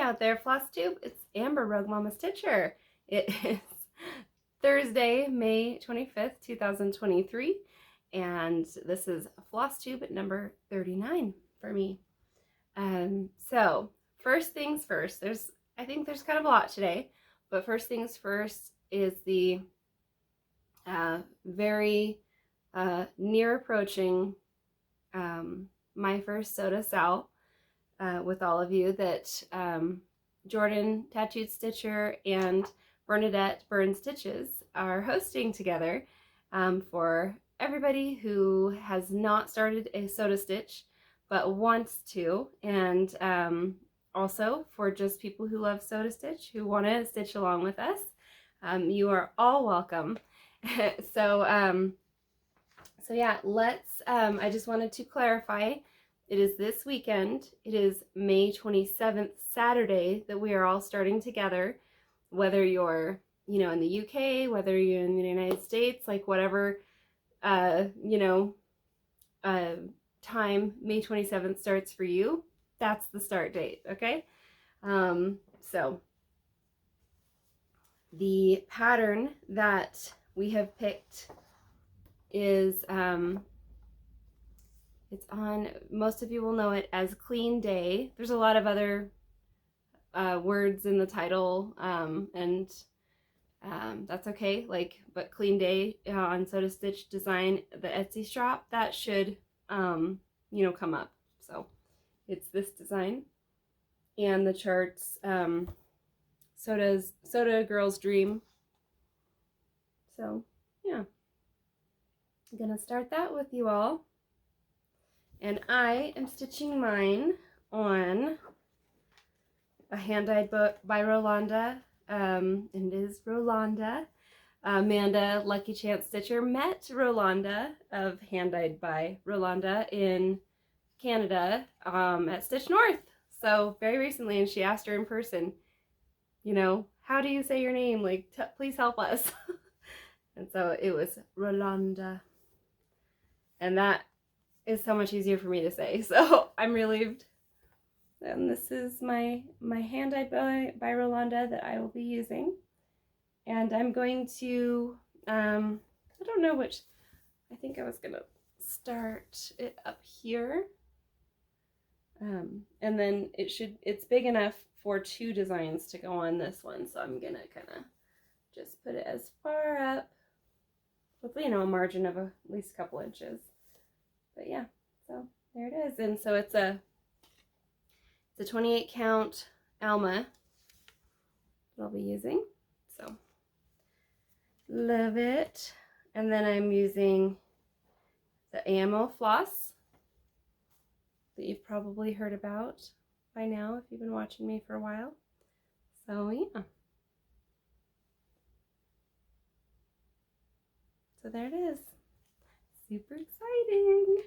out there, Flosstube. It's Amber, Rogue Mama Stitcher. It is Thursday, May 25th, 2023, and this is Flosstube number 39 for me. So first things first, I think there's kind of a lot today, but first things first is the very near approaching My First Soda SAL with all of you that Jordan Tattooed Stitcher and Bernadette Burn Stitches are hosting together for everybody who has not started a soda stitch but wants to, and also for just people who love soda stitch who want to stitch along with us. You are all welcome. So yeah, I just wanted to clarify, it is this weekend. It is May 27th, Saturday, that we are all starting together, whether you're, in the UK, whether you're in the United States, like whatever, time May 27th starts for you, that's the start date, okay? So the pattern that we have picked is, it's on, most of you will know it as Clean Day. There's a lot of other words in the title, and that's okay, but Clean Day on Soda Stitch Design, the Etsy shop, that should, come up. So it's this design, and the charts, Soda Girl's Dream. So yeah, I'm gonna start that with you all. And I am stitching mine on a hand-dyed book by Rolanda, and it is Rolanda. Amanda, Lucky Chance Stitcher, met Rolanda of Hand-Dyed by Rolanda in Canada at Stitch North. So very recently, and she asked her in person, how do you say your name? Please help us. And so it was Rolanda. And that is so much easier for me to say, so I'm relieved. And this is my hand-dyed by Rolanda that I will be using, and I'm going to I don't know which, I think I was gonna start it up here, and then it's big enough for 2 designs to go on this one, so I'm gonna kind of just put it as far up with a margin of at least a couple inches. But yeah, so there it is. And so it's a 28 count Alma that I'll be using. So love it. And then I'm using the AMO floss that you've probably heard about by now if you've been watching me for a while. So yeah. So there it is. Super exciting.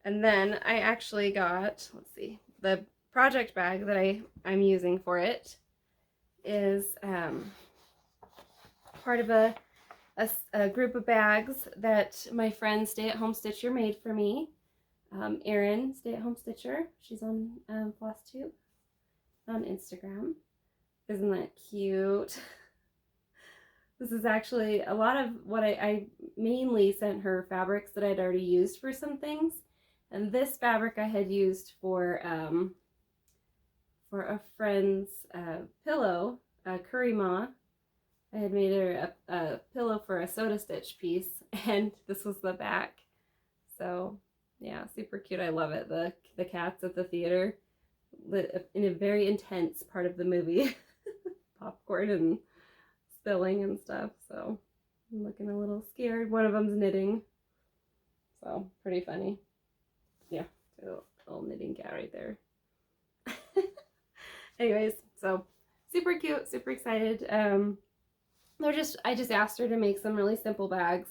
And then I actually got, let's see, the project bag that I'm using for it is part of a group of bags that my friend Stay at Home Stitcher made for me. Erin, Stay at Home Stitcher, she's on Flosstube on Instagram. Isn't that cute? This is actually a lot of what I mainly sent her fabrics that I'd already used for some things. And this fabric I had used for a friend's pillow, Curry Ma. I had made her a pillow for a soda stitch piece, and this was the back. So yeah, super cute. I love it. The cats at the theater in a very intense part of the movie. Popcorn and spilling and stuff, so I'm looking a little scared. One of them's knitting, so pretty funny. Yeah, a little knitting cat right there. Anyways, so super cute, super excited. I just asked her to make some really simple bags,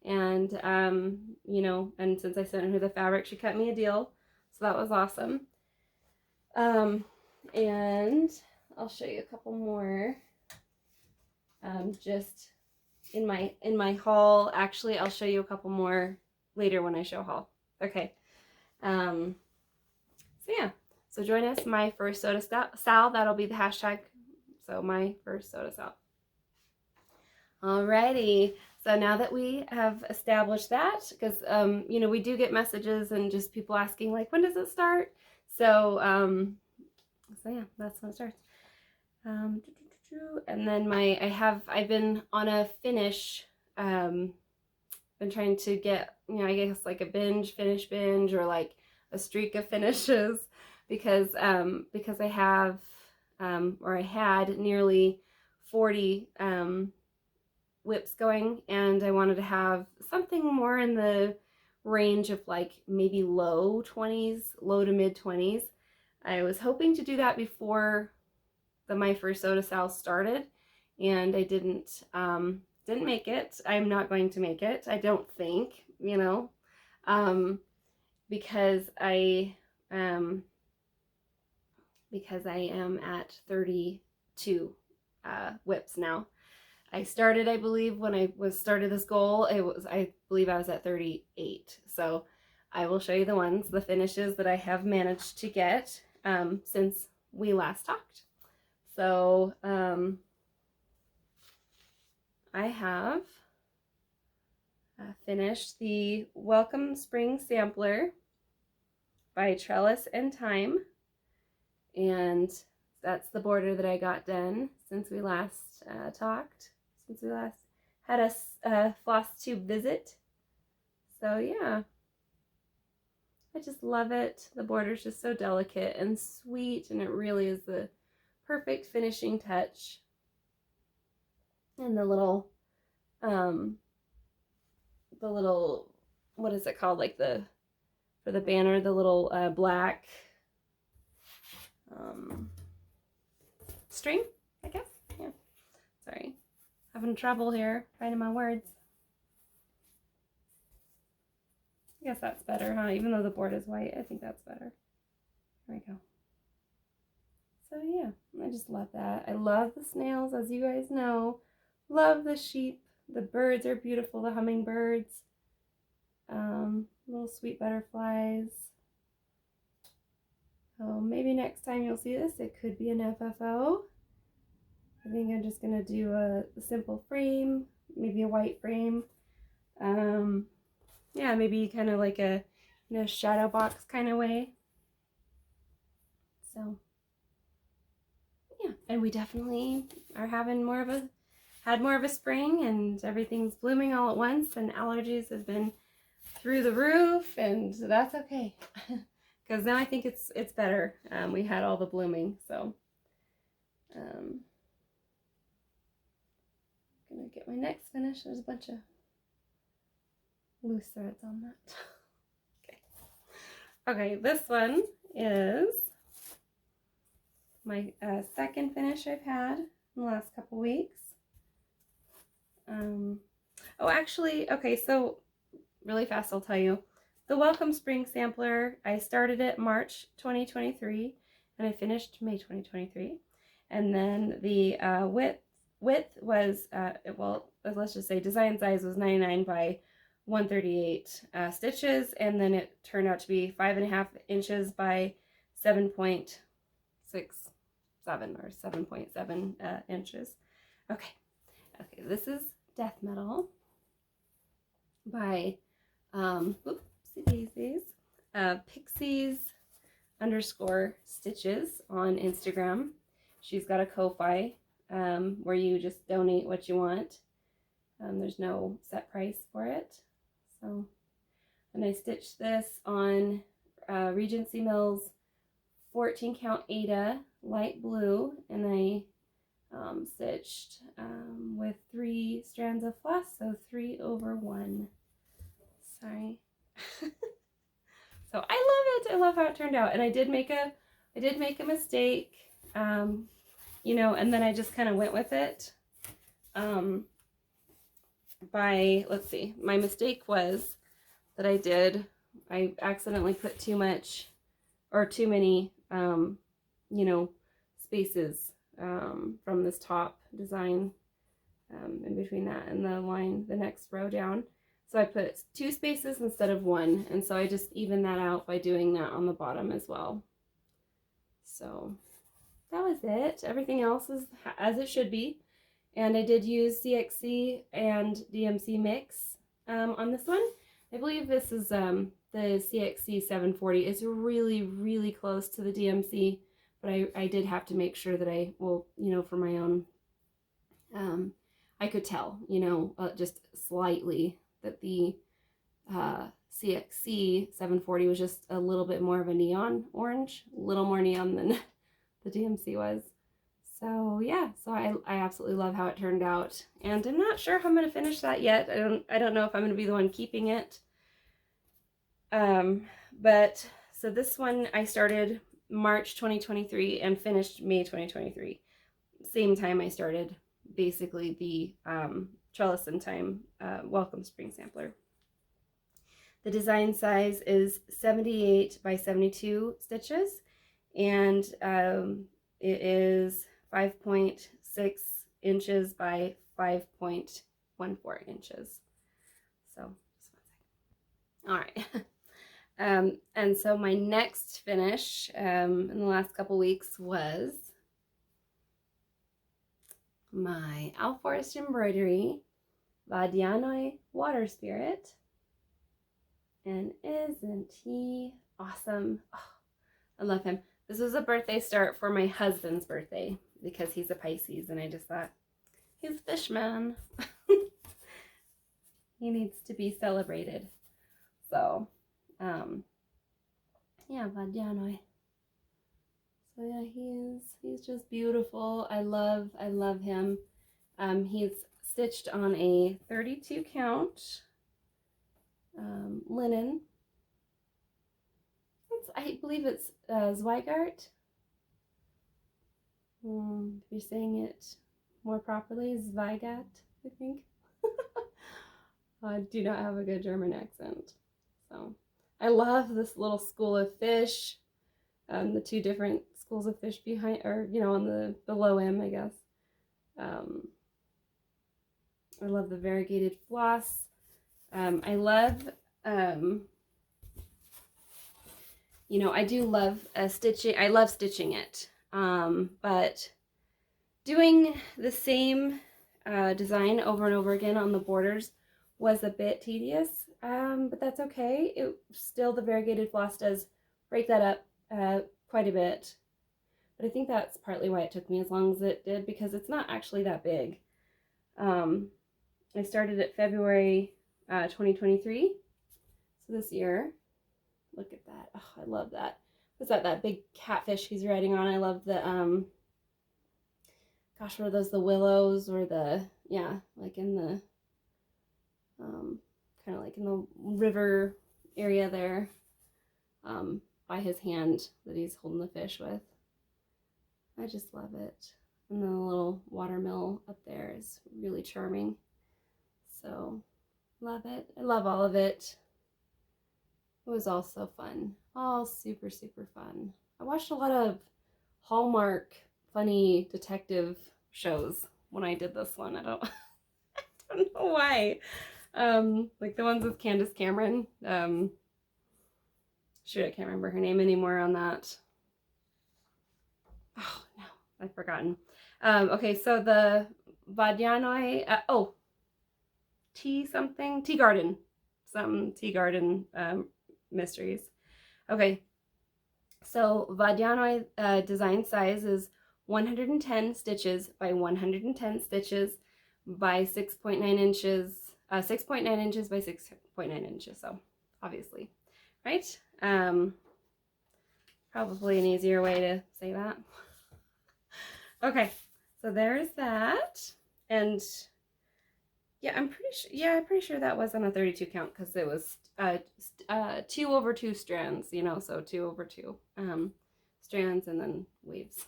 and and since I sent her the fabric, she cut me a deal, so that was awesome. And I'll show you a couple more. Just in my haul. Actually, I'll show you a couple more later when I show haul. Okay. So yeah, so join us, My First Soda SAL. That'll be the hashtag. So My First Soda SAL. Alrighty. So now that we have established that, because you know, we do get messages and just people asking like, when does it start? So so yeah, that's when it starts. And then I've been on a finish. Been trying to get, you know, I guess like a finish binge, or like a streak of finishes, because I have or I had nearly 40 whips going, and I wanted to have something more in the range of like maybe low to mid 20s. I was hoping to do that before the My First Soda SAL started, and I didn't make it. I'm not going to make it, I don't think, you know, because I am at 32 whips now. I started, I believe, when I started this goal, I believe I was at 38. So I will show you the finishes that I have managed to get since we last talked. So I have finished the Welcome Spring Sampler by Trellis and Time, and that's the border that I got done since we last talked, since we last had a Flosstube visit. So yeah, I just love it. The border's just so delicate and sweet, and it really is the perfect finishing touch. And the little what is it called, like for the banner, the little black string, I guess. Yeah, sorry, having trouble here finding my words. I guess that's better, huh? Even though the board is white, I think that's better. There we go. So yeah, I just love that. I love the snails, as you guys know. Love the sheep. The birds are beautiful, the hummingbirds. Little sweet butterflies. So maybe next time you'll see this, it could be an FFO. I think I'm just going to do a simple frame, maybe a white frame. Yeah, maybe kind of like a, you know, shadow box kind of way. So yeah, and we definitely are having had more of a spring, and everything's blooming all at once, and allergies have been through the roof, and that's okay. Because now I think it's better. We had all the blooming, so I'm gonna get my next finish. There's a bunch of loose threads on that. Okay, this one is my second finish I've had in the last couple weeks. Oh, actually, okay, so really fast I'll tell you. The Welcome Spring Sampler, I started it March 2023, and I finished May 2023. And then the width was, well, let's just say design size was 99 by 138 stitches, and then it turned out to be 5.5 inches by 7.67 or 7.7 inches. Okay, this is Death Metal by oopsie daisies, Pixies _stitches on Instagram. She's got a Ko-Fi where you just donate what you want. There's no set price for it. So, and I stitched this on Regency Mills 14 count Ada light blue, and I stitched with 3 strands of floss, so 3 over 1. Sorry. So I love it. I love how it turned out, and I did make a mistake, you know, and then I just kind of went with it. Let's see, my mistake was that I accidentally put too many, you know, spaces from this top design in between that and the line, the next row down. So I put 2 spaces instead of 1, and so I just evened that out by doing that on the bottom as well. So that was it. Everything else is as it should be. And I did use CXC and DMC mix on this one. I believe this is the CXC 740. It's really, really close to the DMC, but I did have to make sure that I, well, you know, for my own, I could tell, you know, just slightly that the CXC 740 was just a little bit more of a neon orange, a little more neon than the DMC was. So yeah, so I absolutely love how it turned out, and I'm not sure how I'm going to finish that yet. I don't know if I'm going to be the one keeping it. But so this one I started March 2023 and finished May 2023. Same time I started basically the Trellis and Time Welcome Spring Sampler. The design size is 78 by 72 stitches, and it is 5.6 inches by 5.14 inches. So, all right. And so my next finish in the last couple weeks was my Owl Forest Embroidery Vodyanoy Water Spirit. And isn't he awesome? Oh, I love him. This was a birthday start for my husband's birthday because he's a Pisces, and I just thought, he's fish man. He needs to be celebrated. So, yeah, Vodyanoy. So yeah, he's just beautiful. I love him. He's stitched on a 32 count linen. I believe it's Zweigart. If you're saying it more properly, Zweigart, I think. I do not have a good German accent. So I love this little school of fish. The two different schools of fish behind, or you know, on the below M, I guess. I love the variegated floss. I love, you know, I do love stitching. I love stitching it, but doing the same design over and over again on the borders was a bit tedious, but that's okay. It still, the variegated floss does break that up quite a bit, but I think that's partly why it took me as long as it did, because it's not actually that big. I started it February 2023, so this year. Look at that. Oh, I love that. What's that big catfish he's riding on? I love the gosh, what are those, the willows, or the, yeah, like in the kind of like in the river area there, by his hand that he's holding the fish with. I just love it. And the little watermill up there is really charming. So, love it. I love all of it. It was all so fun. All super, super fun. I watched a lot of Hallmark funny detective shows when I did this one. I don't know why. Like the ones with Candace Cameron. Shoot, I can't remember her name anymore on that. Oh, no, I've forgotten. Okay, so the Vodyanoy, Tea Garden. Some Tea Garden mysteries. Okay, so Vodyanoy design size is 110 stitches by 110 stitches by 6.9 inches, 6.9 inches by 6.9 inches, so obviously, right? Probably an easier way to say that. Okay, so there's that, and yeah, I'm pretty sure that was on a 32 count, because it was 2 over 2 strands, you know, so 2 over 2 strands and then waves.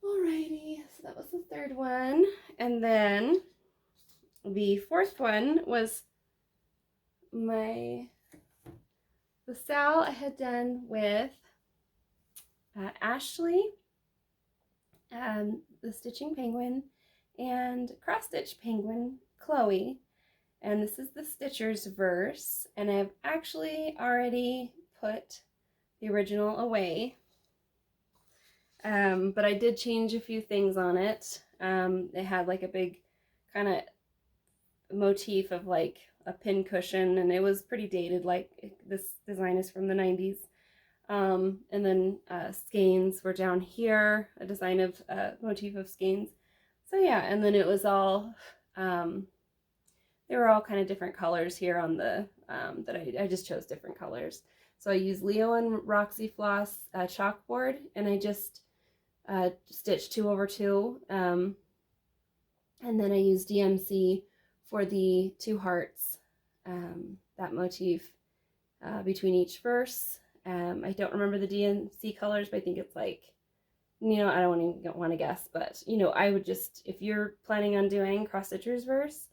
Alrighty, so that was the third one, and then the fourth one was the SAL I had done with Ashley, the Stitching Penguin, and Cross Stitch Penguin, Chloe. And this is the Stitcher's verse, and I've actually already put the original away. But I did change a few things on it. It had like a big kind of motif of like a pin cushion, and it was pretty dated, like this design is from the 90s. And then skeins were down here, a design of motif of skeins. So yeah, and then it was all they were all kind of different colors here on the that I just chose different colors. So I used Leo and Roxy Floss chalkboard, and I just stitched 2 over 2, and then I used DMC for the 2 hearts, that motif between each verse. I don't remember the DMC colors, but I think it's like, you know, I don't want to guess, but you know, I would just, if you're planning on doing cross stitchers verse,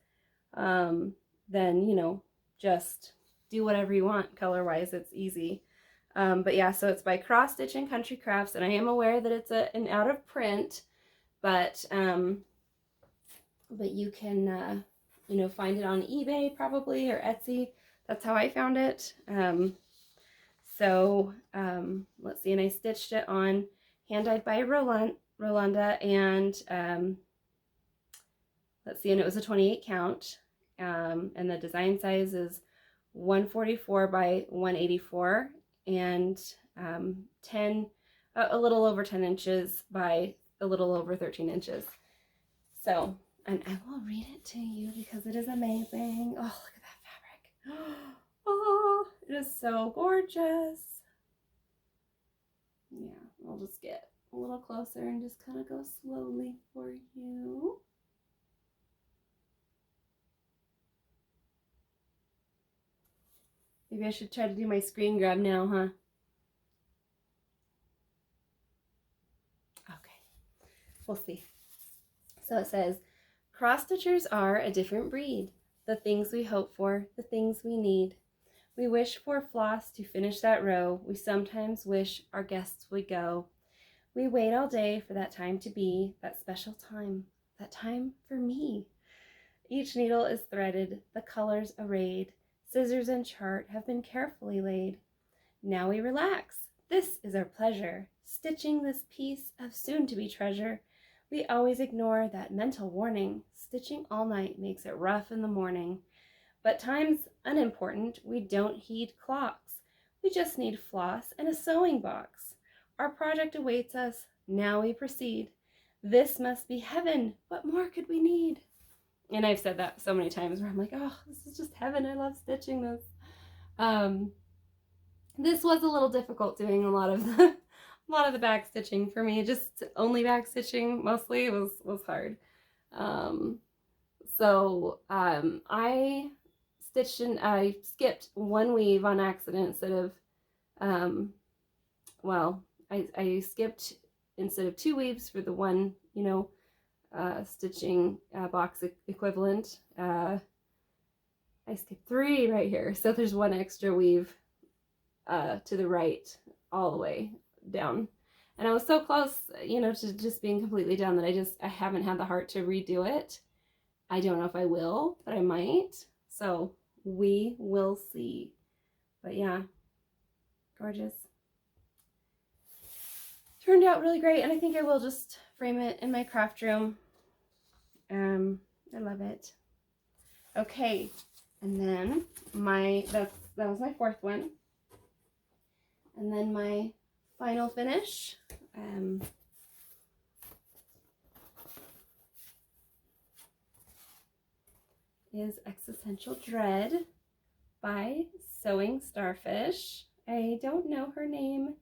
then you know, just do whatever you want color wise. It's easy. But yeah, so it's by Cross Stitch and Country Crafts, and I am aware that it's an out of print, but you can you know, find it on eBay probably, or Etsy. That's how I found it. So let's see, and I stitched it on hand dyed by Rolanda, and let's see, and it was a 28 count, and the design size is 144 by 184, and a little over 10 inches by a little over 13 inches. So, and I will read it to you because it is amazing. Oh, look at that fabric. Oh, it is so gorgeous. Yeah, I'll just get a little closer and just kind of go slowly for you. Maybe I should try to do my screen grab now, huh? Okay, we'll see. So it says, cross stitchers are a different breed. The things we hope for, the things we need. We wish for floss to finish that row. We sometimes wish our guests would go. We wait all day for that time to be, that special time, that time for me. Each needle is threaded, the colors arrayed. Scissors and chart have been carefully laid. Now we relax. This is our pleasure, stitching this piece of soon-to-be treasure. We always ignore that mental warning. Stitching all night makes it rough in the morning. But time's unimportant. We don't heed clocks. We just need floss and a sewing box. Our project awaits us. Now we proceed. This must be heaven. What more could we need? And I've said that so many times where I'm like, oh, this is just heaven. I love stitching this. This was a little difficult doing a lot of the back stitching for me. Just only back stitching mostly was hard. I skipped 1 weave on accident instead of I skipped instead of 2 weaves for the one, you know, stitching box equivalent. I skipped 3 right here, so there's 1 extra weave to the right all the way down, and I was so close, you know, to just being completely done that I haven't had the heart to redo it. I don't know if I will, but I might, so we will see. But yeah, gorgeous. Turned out really great, and I think I will just frame it in my craft room. I love it. Okay, and then that was my 4th one. And then my final finish is Existential Dread by Sewing Starfish. I don't know her name,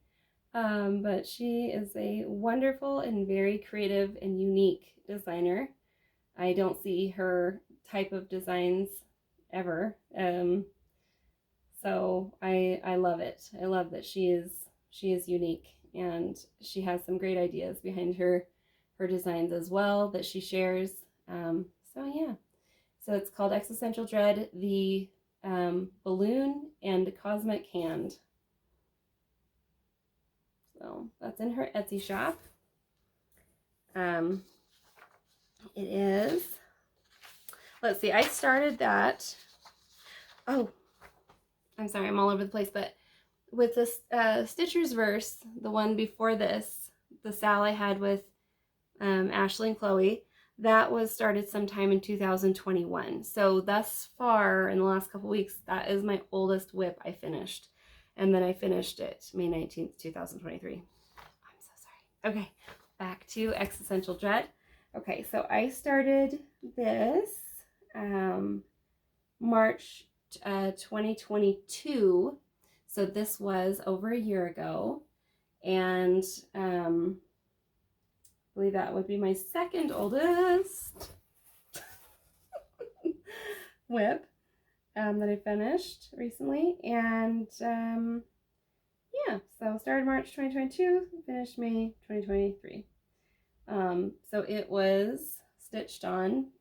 but she is a wonderful and very creative and unique designer. I don't see her type of designs ever. So I love it. I love that she is unique, and she has some great ideas behind her designs as well that she shares. So yeah, so it's called Existential Dread, the Balloon and Cosmic Hand. So that's in her Etsy shop. It is, let's see, I started that, oh, I'm sorry, I'm all over the place, but with this Stitcher's verse, the one before this, the SAL I had with Ashley and Chloe, that was started sometime in 2021. So thus far in the last couple weeks, that is my oldest WIP I finished. And then I finished it May 19th, 2023. I'm so sorry. Okay, back to Existential Dread. Okay, so I started this March 2022. So this was over a year ago. And I believe that would be my second oldest WIP that I finished recently. And yeah, so started March 2022, finished May 2023. So it was stitched on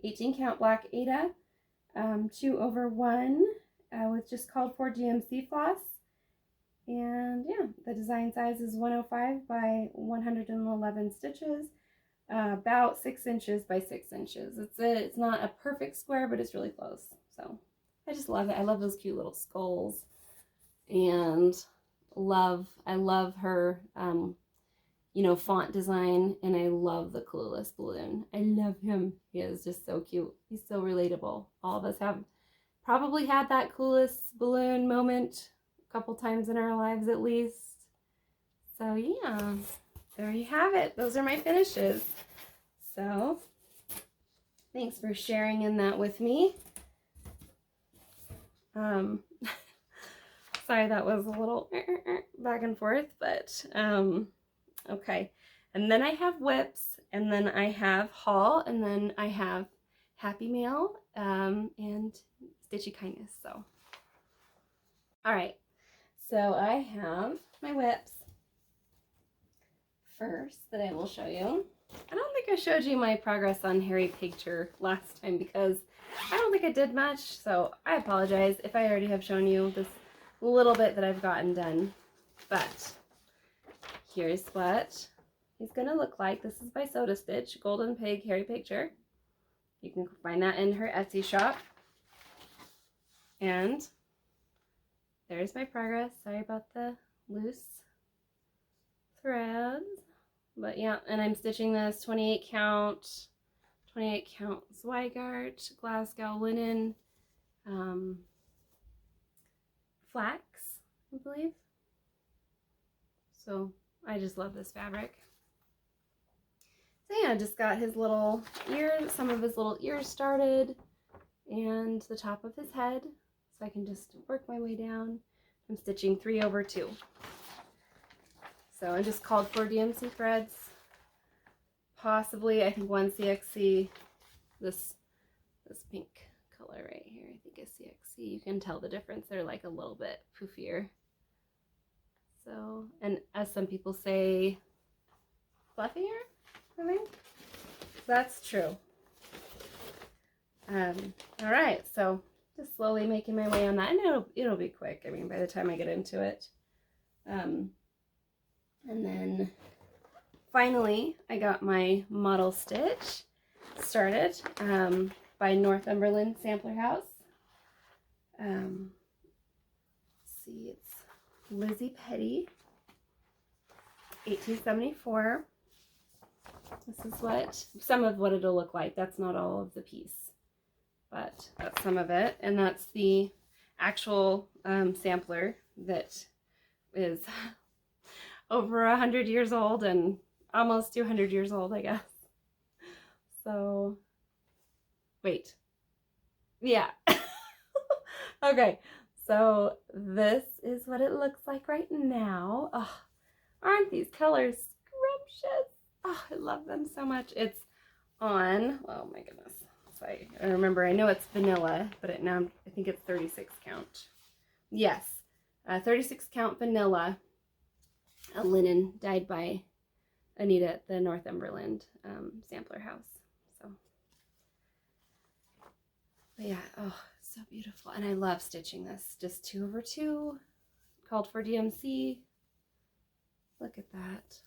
18 count black Aida, 2/1 with just called for DMC floss. And yeah, the design size is 105 by 111 stitches, about 6 inches by 6 inches. It's not a perfect square, but it's really close. So I just love it. I love those cute little skulls, and I love her, you know, font design, and I love the Clueless balloon. I love him. He is just so cute. He's so relatable. All of us have probably had that Clueless balloon moment couple times in our lives at least. So yeah, there you have it. Those are my finishes. So thanks for sharing in that with me. Sorry, that was a little back and forth, but okay. And then I have WIPs, and then I have haul, and then I have Happy Mail and Stitchy Kindness. So all right. So I have my WIPs first that I will show you. I don't think I showed you my progress on Hairy Picture last time because I don't think I did much, so I apologize if I already have shown you this little bit that I've gotten done. But here's what he's going to look like. This is by Soda Stitch, Golden Pig Hairy Picture. You can find that in her Etsy shop. And there's my progress. Sorry about the loose threads. But yeah, and I'm stitching this 28 count Zweigart, Glasgow linen, flax, I believe. So I just love this fabric. So yeah, just got his little ears, some of his little ears started, and the top of his head. So I can just work my way down. I'm stitching 3/2. So I just called for DMC threads. Possibly, I think 1 CXC. This pink color right here, I think is CXC. You can tell the difference. They're like a little bit poofier. So, and as some people say, fluffier, I think. That's true. All right, so just slowly making my way on that, and it'll be quick. I mean, by the time I get into it. And then finally, I got my model stitch started by Northumberland Sampler House. Let's see, it's Lizzie Petty, 1874. This is some of what it'll look like. That's not all of the piece, but that's some of it. And that's the actual sampler that is over 100 years old and almost 200 years old, I guess. So, wait. Yeah. Okay, so this is what it looks like right now. Oh, aren't these colors scrumptious? Oh, I love them so much. It's on, oh my goodness. So I remember, I know it's vanilla, but now I think it's 36 count. Yes, 36 count vanilla, a linen dyed by Anita at the Northumberland Sampler House. So, but yeah, oh, so beautiful. And I love stitching this. Just 2/2, called for DMC. Look at that.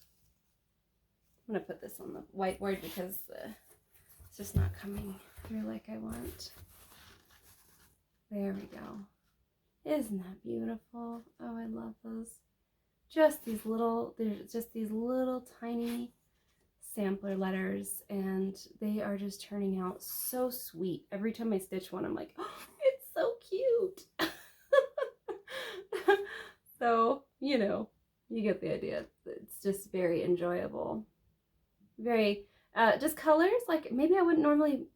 I'm going to put this on the whiteboard because it's just not coming through like I want. There we go. Isn't that beautiful? Oh, I love those just these little, there's just these little tiny sampler letters, and they are just turning out so sweet. Every time I stitch one, I'm like, oh, it's so cute. So, you know, you get the idea. It's just very enjoyable. Very, just colors like maybe I wouldn't normally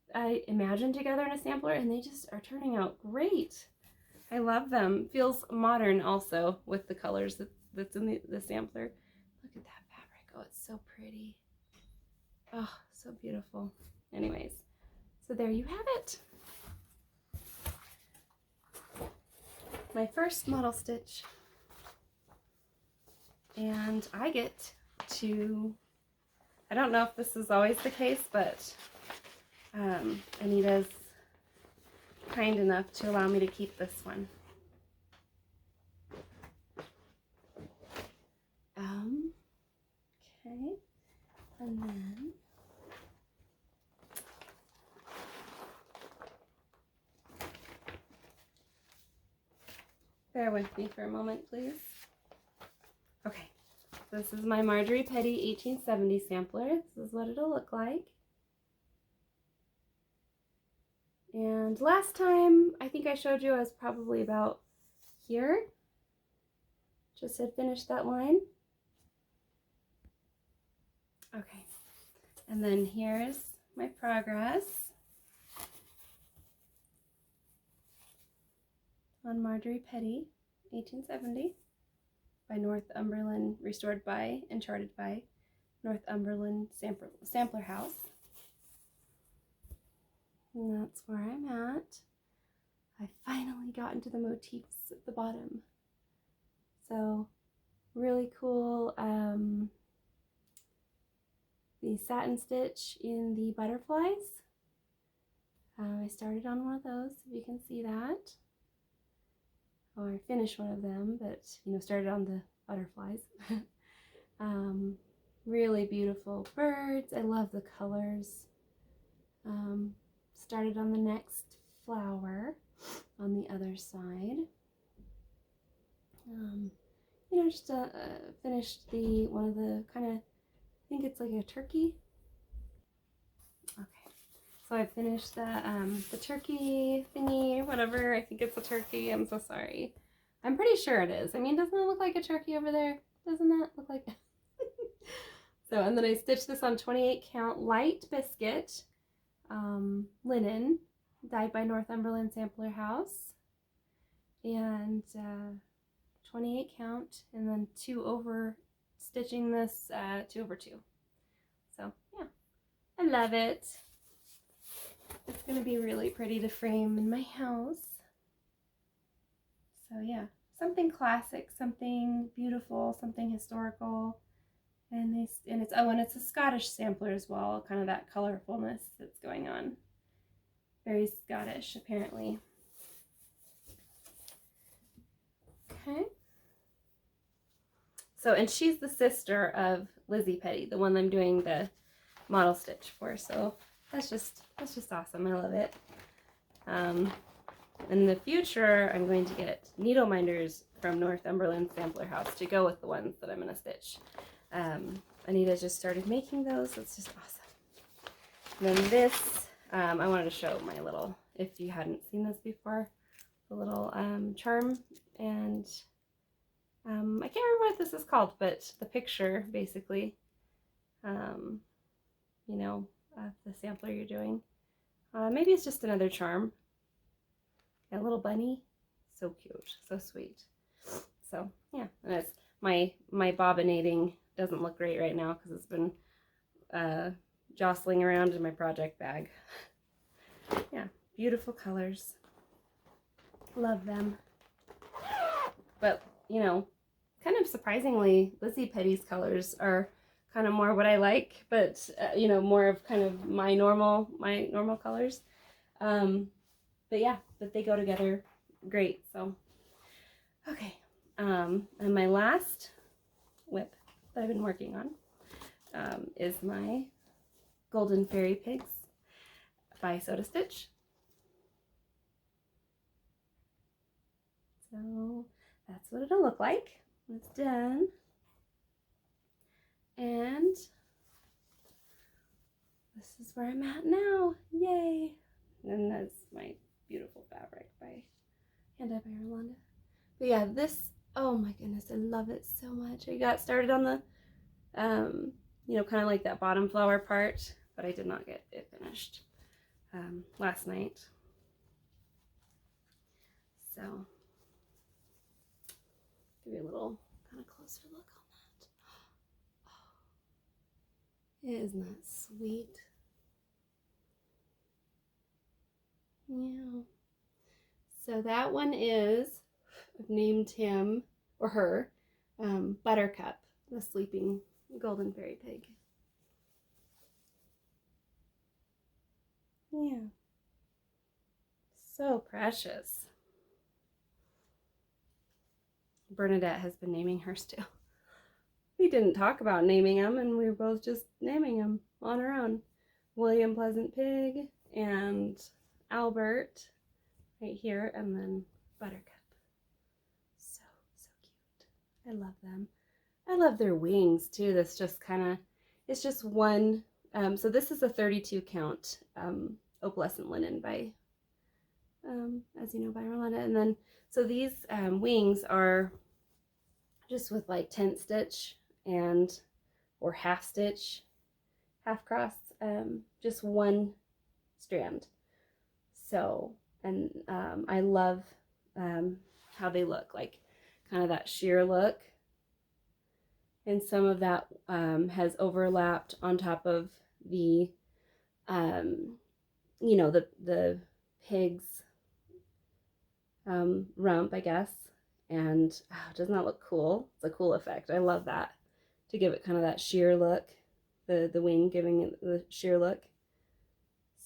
imagine together in a sampler, and they just are turning out great. I love them. Feels modern also with the colors that's in the sampler. Look at that fabric. Oh, it's so pretty. Oh, so beautiful. Anyways, so there you have it. My first model stitch. And I get to, I don't know if this is always the case, but Anita's kind enough to allow me to keep this one. Okay, and then bear with me for a moment, please. Okay, this is my Marjorie Petty 1870 sampler. This is what it'll look like. And last time, I think I showed you I was probably about here. Just had finished that line. Okay, and then here's my progress on Marjorie Petty 1870 by Northumberland, restored by and charted by Northumberland Sampler House. And that's where I'm at. I finally got into the motifs at the bottom. So really cool. The satin stitch in the butterflies. I started on one of those, if you can see that. Or I finished one of them, but you know, started on the butterflies. Really beautiful birds. I love the colors. Started on the next flower on the other side. You know, just finished one of the kind of, I think it's like a turkey. Okay, so I finished the turkey thingy, whatever. I think it's a turkey. I'm so sorry. I'm pretty sure it is. I mean, doesn't it look like a turkey over there? Doesn't that look like? So, and then I stitched this on 28 count light biscuit linen, dyed by Northumberland Sampler House, and 28 count, and then 2 over, stitching this 2 over 2. So yeah, I love it. It's gonna be really pretty to frame in my house. So yeah, something classic, something beautiful, something historical, and it's a Scottish sampler as well. Kind of that colorfulness that's going on. Very Scottish, apparently. Okay. So, and she's the sister of Lizzie Petty, the one I'm doing the model stitch for. So that's just awesome. I love it. In the future, I'm going to get needle minders from Northumberland Sampler House to go with the ones that I'm going to stitch. Anita just started making those, so it's just awesome. And then this, I wanted to show my little, if you hadn't seen this before, the little charm, and I can't remember what this is called, but the picture, basically, you know, the sampler you're doing. Maybe it's just another charm. A little bunny, so cute, so sweet. So yeah, and it's my bobbinating doesn't look great right now because it's been jostling around in my project bag. Yeah, beautiful colors. Love them. But you know, kind of surprisingly, Lizzie Petty's colors are kind of more what I like, but you know, more of kind of my normal colors. But yeah, but they go together great. So okay, and my last whip that I've been working on is my Golden Fairy Pigs by Soda Stitch. So that's what it'll look like when it's done. And this is where I'm at now. Yay! And that's my beautiful fabric by Hand-Dyed by Rolanda. But yeah, this, oh my goodness, I love it so much. I got started on the, you know, kind of like that bottom flower part, but I did not get it finished last night. So, give you a little kind of closer look on that. Oh, isn't that sweet? Yeah. So that one is, I've named him or her Buttercup, the sleeping golden fairy pig. Yeah. So precious. Bernadette has been naming hers too. We didn't talk about naming them, and we were both just naming them on our own. William Pleasant Pig and Albert right here, and then Buttercup. So cute. I love them. I love their wings too. That's just kind of, it's just one. So this is a 32 count opalescent linen by, as you know, by Rolanda. And then, so these wings are just with like tent stitch and, or half stitch, half cross, just one strand. So, and I love how they look, like kind of that sheer look. And some of that has overlapped on top of the, you know, the pig's rump, I guess. And doesn't that look cool? It's a cool effect. I love that, to give it kind of that sheer look, the wing giving it the sheer look.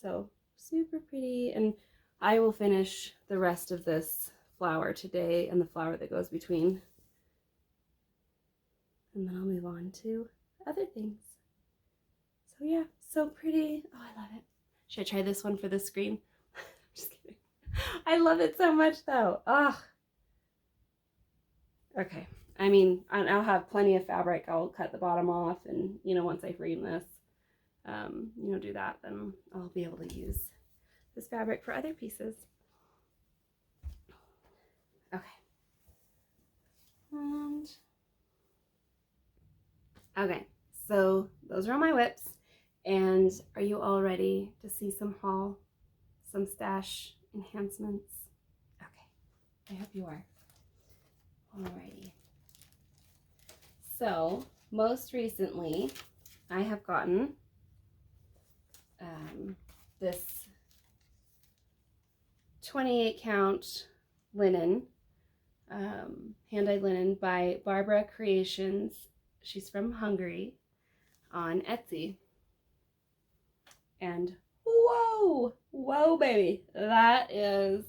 So super pretty. And I will finish the rest of this flower today and the flower that goes between. And then I'll move on to other things. So yeah, so pretty. Oh, I love it. Should I try this one for the screen? Just kidding. I love it so much though. Ah. Okay. I mean, I'll have plenty of fabric. I'll cut the bottom off, and you know, once I frame this, you know, do that, then I'll be able to use this fabric for other pieces. Okay. And okay, so those are all my whips. And are you all ready to see some haul, some stash enhancements? Okay, I hope you are. Alrighty. So most recently, I have gotten this 28 count linen, hand-dyed linen by Barbara Creations. She's from Hungary, on Etsy. And whoa baby, that is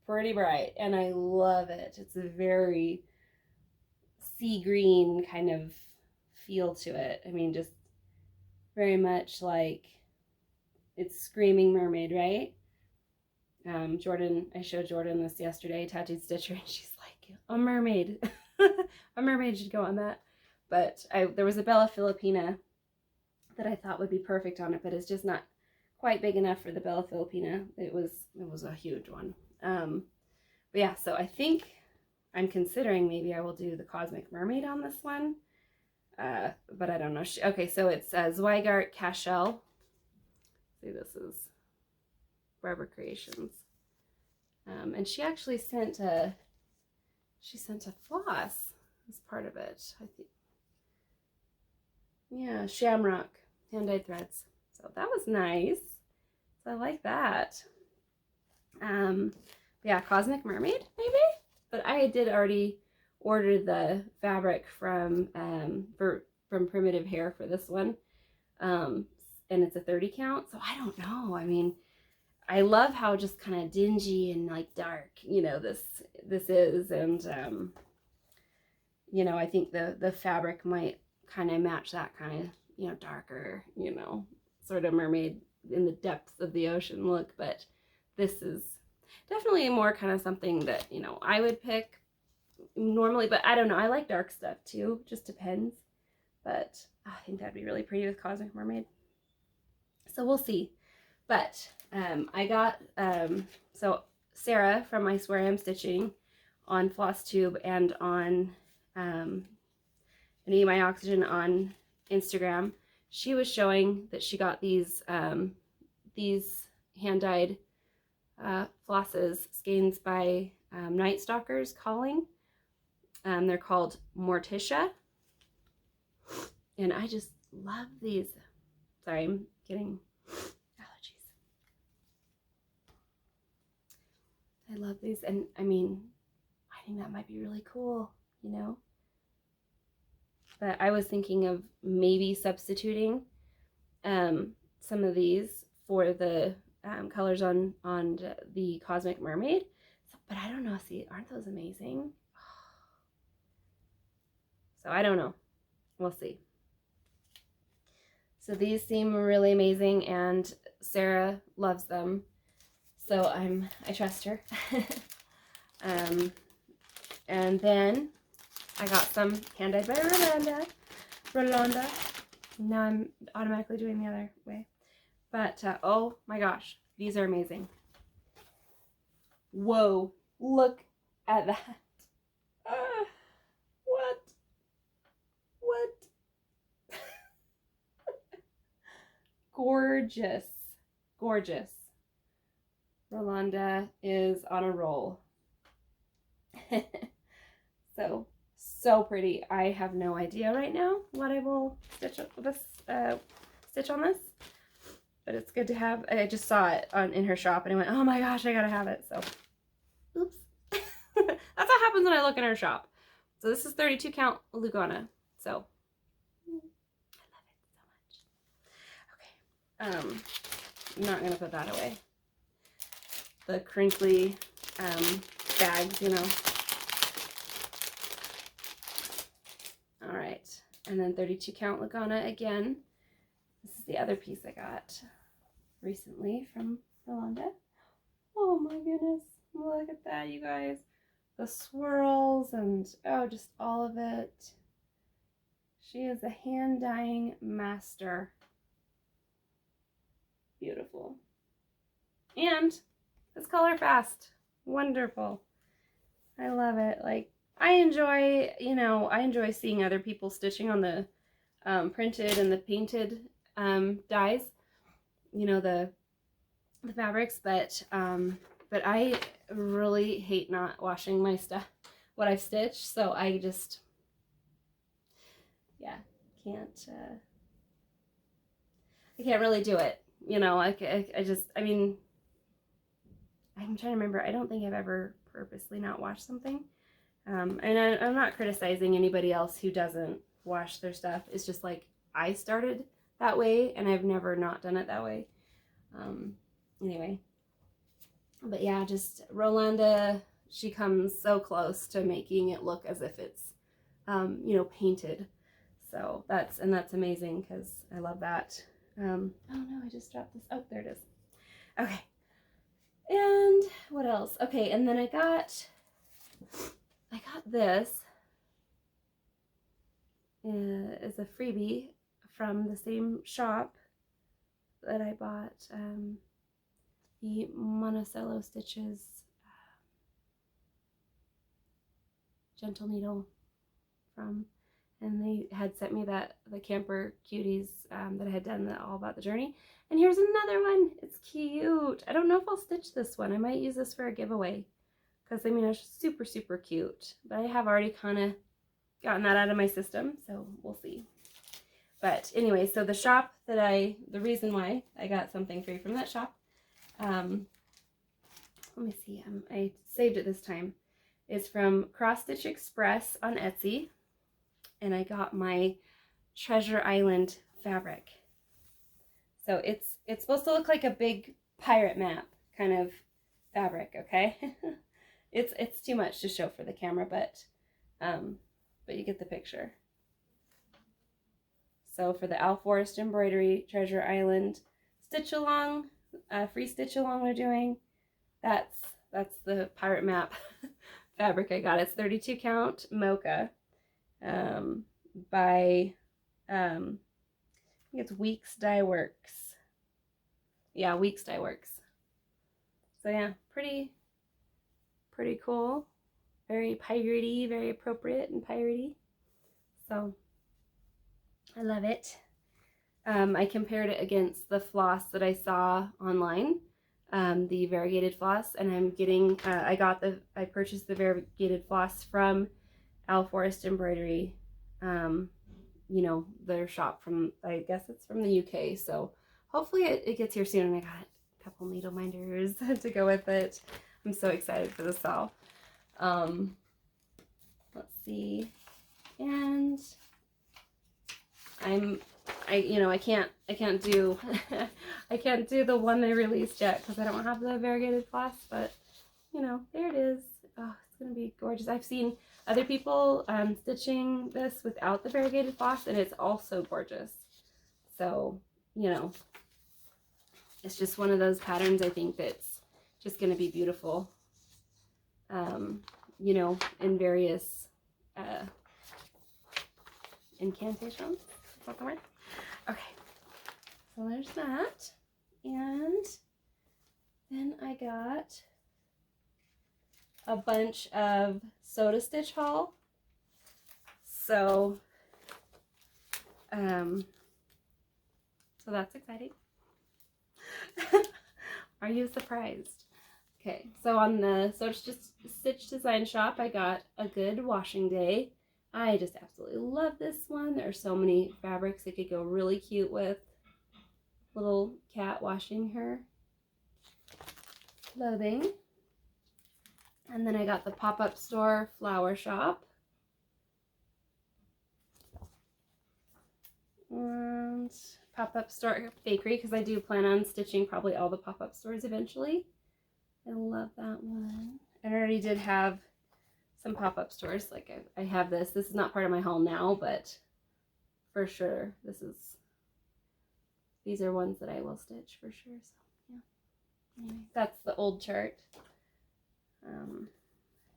pretty bright, and I love it. It's a very sea green kind of feel to it. I mean, just very much like it's screaming mermaid, right? Jordan, I showed Jordan this yesterday, Tattooed Stitcher, and she's like, a mermaid. A mermaid should go on that. But there was a Bella Filipina that I thought would be perfect on it, but it's just not quite big enough for the Bella Filipina. It was a huge one. But yeah, so I think I'm considering maybe I will do the Cosmic Mermaid on this one. But I don't know. Okay, so it's Zweigart Cashel. See, this is Barbara Creations. And she actually sent a floss as part of it, I think. Yeah, Shamrock hand-dyed threads. So that was nice. So I like that. Yeah, Cosmic Mermaid, maybe? But I did already order the fabric from Primitive Hair for this one. And it's a 30 count, so I don't know. I mean, I love how just kind of dingy and like dark, you know, this is, and you know, I think the fabric might kind of match that kind of, you know, darker, you know, sort of mermaid in the depths of the ocean look. But this is definitely more kind of something that, you know, I would pick normally, but I don't know, I like dark stuff too, just depends. but I think that'd be really pretty with Cosmic Mermaid. So we'll see. But I got, so Sarah from I Swear I'm Stitching on Flosstube and on Need My Oxygen on Instagram, she was showing that she got these hand-dyed flosses, skeins by Night Stalkers Calling. They're called Morticia. And I just love these. Sorry, I'm getting allergies. I love these. And I mean, I think that might be really cool, you know? But I was thinking of maybe substituting some of these for the colors on the Cosmic Mermaid. So, but I don't know. See, aren't those amazing? So I don't know. We'll see. So these seem really amazing, and Sarah loves them. So I trust her. And then I got some hand-dyed by Rolanda. Now I'm automatically doing the other way. But, oh my gosh, these are amazing. Whoa, look at that. What? Gorgeous. Gorgeous. Rolanda is on a roll. So pretty. I have no idea right now what I will stitch on this, but it's good to have. I just saw it in her shop and I went, oh my gosh, I gotta have it. So, oops. That's what happens when I look in her shop. So this is 32 count Lugana. So I love it so much. Okay. I'm not gonna put that away. The crinkly bags, you know. All right, and then 32 count Lugana again. This is the other piece I got recently from Rolanda. Oh my goodness, look at that, you guys. The swirls and, oh, just all of it. She is a hand dyeing master. Beautiful. And it's color fast. Wonderful. I love it. Like, I enjoy, you know, I enjoy seeing other people stitching on the printed and the painted dyes, you know, the fabrics, but I really hate not washing my stuff, what I've stitched, so I just, yeah, I can't really do it, you know. I mean, I'm trying to remember, I don't think I've ever purposely not washed something. And I'm not criticizing anybody else who doesn't wash their stuff. It's just like I started that way and I've never not done it that way. Anyway, but yeah, just Rolanda, she comes so close to making it look as if it's, you know, painted. So that's amazing because I love that. Oh no, I just dropped this. Oh, there it is. Okay. And what else? Okay, and then I got this as a freebie from the same shop that I bought the Monticello Stitches Gentle Needle from, and they had sent me the Camper Cuties that I had done all about the journey. And here's another one. It's cute. I don't know if I'll stitch this one. I might use this for a giveaway. Because, I mean, it's super, super cute. But I have already kind of gotten that out of my system, so we'll see. But anyway, so the shop that the reason why I got something free from that shop, let me see, I saved it this time, is from Cross Stitch Express on Etsy. And I got my Treasure Island fabric. So it's supposed to look like a big pirate map kind of fabric, okay? It's too much to show for the camera, but you get the picture. So for the Owl Forest Embroidery Treasure Island stitch along, free stitch along we're doing, that's the pirate map fabric I got. It's 32 count mocha by I think it's Weeks Dye Works. Yeah, Weeks Dye Works. So yeah, pretty cool. Very piratey, very appropriate and piratey. So I love it. I compared it against the floss that I saw online, the variegated floss, and I'm getting, I purchased the variegated floss from Al Forest Embroidery, you know, their shop from, I guess it's from the UK, so hopefully it gets here soon, and I got a couple needle minders to go with it. I'm so excited for the SAL. Let's see, and I can't do I can't do the one they released yet because I don't have the variegated floss, but you know, there it is. Oh, it's gonna be gorgeous. I've seen other people stitching this without the variegated floss, and it's also gorgeous. So, you know, it's just one of those patterns I think that's just gonna be beautiful. You know, in various incantations. Is that the word? Okay, so there's that, and then I got a bunch of Soda Stitch haul. So, so that's exciting. Are you surprised? Okay, so on the Soda Stitch Design Shop, I got A Good Washing Day. I just absolutely love this one. There are so many fabrics it could go really cute with. Little cat washing her clothing. And then I got the Pop-Up Store Flower Shop. And Pop-Up Store Bakery, because I do plan on stitching probably all the pop-up stores eventually. I love that one. And I already did have some pop-up stores. Like I have this. This is not part of my haul now, but for sure these are ones that I will stitch for sure. So yeah. Anyway, that's the old chart.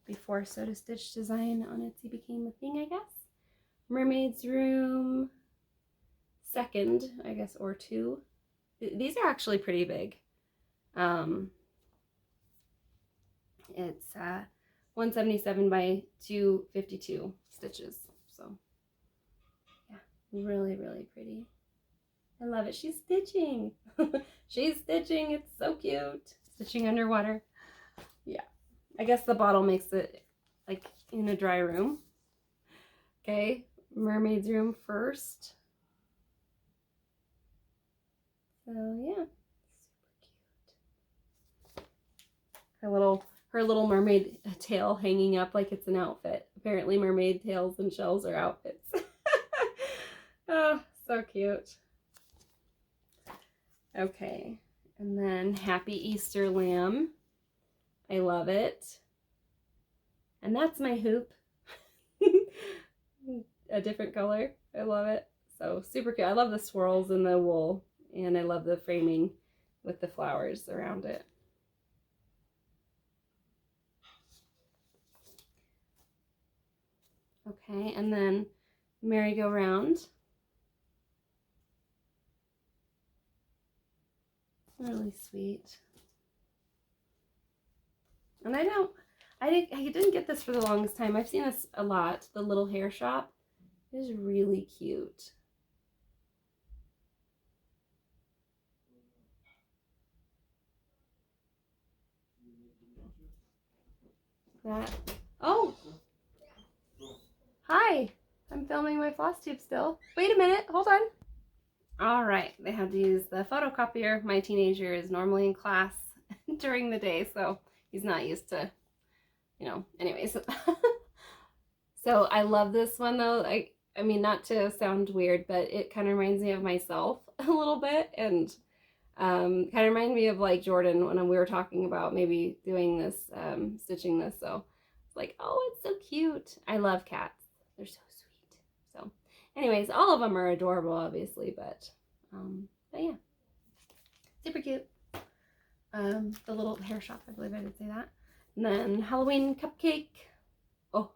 Before Soda Stitch Design on Etsy became a thing, I guess. Mermaid's Room 2nd, I guess, or 2. These are actually pretty big. It's 177 by 252 stitches. So yeah, really, really pretty. I love it. She's stitching. She's stitching. It's so cute. Stitching underwater. Yeah. I guess the bottle makes it like in a dry room. Okay. Mermaid's Room first. So yeah. Super cute. Her little mermaid tail hanging up like it's an outfit. Apparently mermaid tails and shells are outfits. Oh, so cute. Okay, and then Happy Easter Lamb. I love it. And that's my hoop. A different color. I love it. So super cute. I love the swirls in the wool, and I love the framing with the flowers around it. Okay, and then merry-go-round. Really sweet. And I didn't get this for the longest time. I've seen this a lot. The Little Hair Shop is really cute. That. Oh! Hi! I'm filming my floss tube still. Wait a minute, hold on. All right, they had to use the photocopier. My teenager is normally in class during the day, so he's not used to, you know, anyways. So I love this one though. I mean, not to sound weird, but it kind of reminds me of myself a little bit, and kind of reminded me of like Jordan when we were talking about maybe doing this, stitching this. So it's like, oh, it's so cute. I love cats. They're so sweet. So anyways, all of them are adorable, obviously, but yeah, super cute. The Little Hair Shop, I believe I did say that. And then Halloween Cupcake. Oh,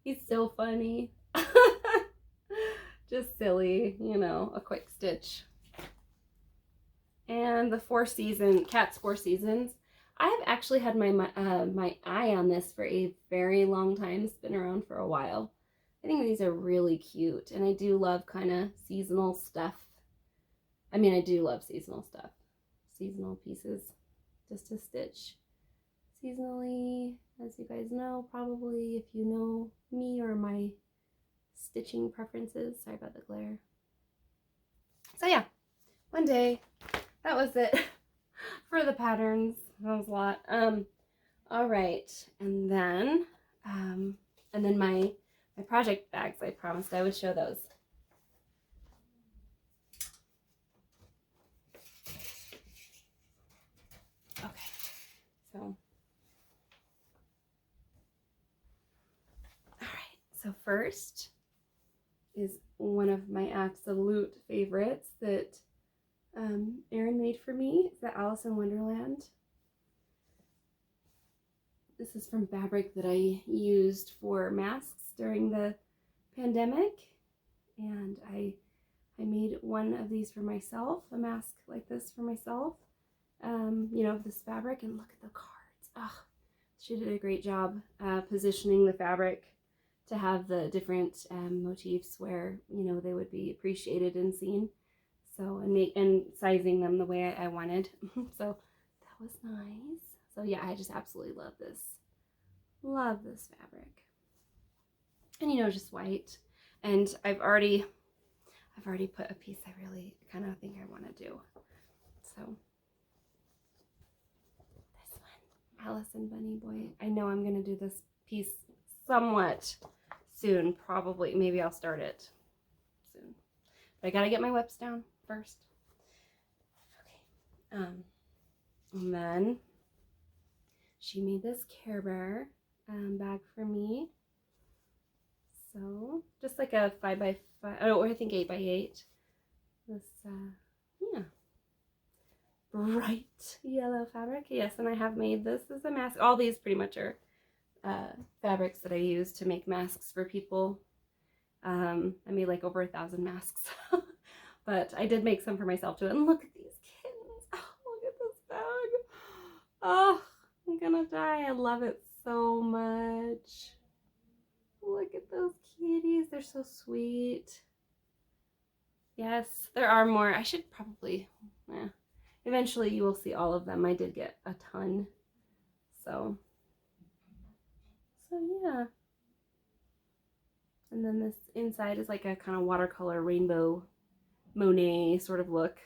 he's so funny. Just silly, you know, a quick stitch. And the Cat's Four Seasons. I've actually had my eye on this for a very long time. It's been around for a while. I think these are really cute, and I do love kind of seasonal stuff. I mean, I do love seasonal stuff. Seasonal pieces just to stitch seasonally, as you guys know, probably if you know me or my stitching preferences. Sorry about the glare. So yeah, one day, that was it for the patterns. That was a lot. All right, and then my project bags. I promised I would show those. Okay, so all right. So first is one of my absolute favorites that Erin made for me. It's the Alice in Wonderland. This is from fabric that I used for masks during the pandemic, and I made one of these for myself, a mask like this for myself, you know, of this fabric, and look at the cards. Oh, she did a great job positioning the fabric to have the different motifs where, you know, they would be appreciated and seen. So, and sizing them the way I wanted. So that was nice. So yeah, I just absolutely love this. Love this fabric. And you know, just white. And I've already put a piece I really kind of think I want to do. So this one, Alice and Bunny Boy. I know I'm going to do this piece somewhat soon, probably. Maybe I'll start it soon. But I got to get my whips down first. Okay. And then she made this Care Bear bag for me. So just like a 5x5, or I think 8x8. This, yeah, bright yellow fabric. Yes, and I have made this as a mask. All these pretty much are fabrics that I use to make masks for people. I made like over 1,000 masks. But I did make some for myself too. And look at these kittens. Oh, look at this bag. Oh, I'm gonna die. I love it so much. Look at those kitties. They're so sweet. Yes, there are more. I should probably, eventually you will see all of them. I did get a ton. So yeah. And then this inside is like a kind of watercolor rainbow Monet sort of look.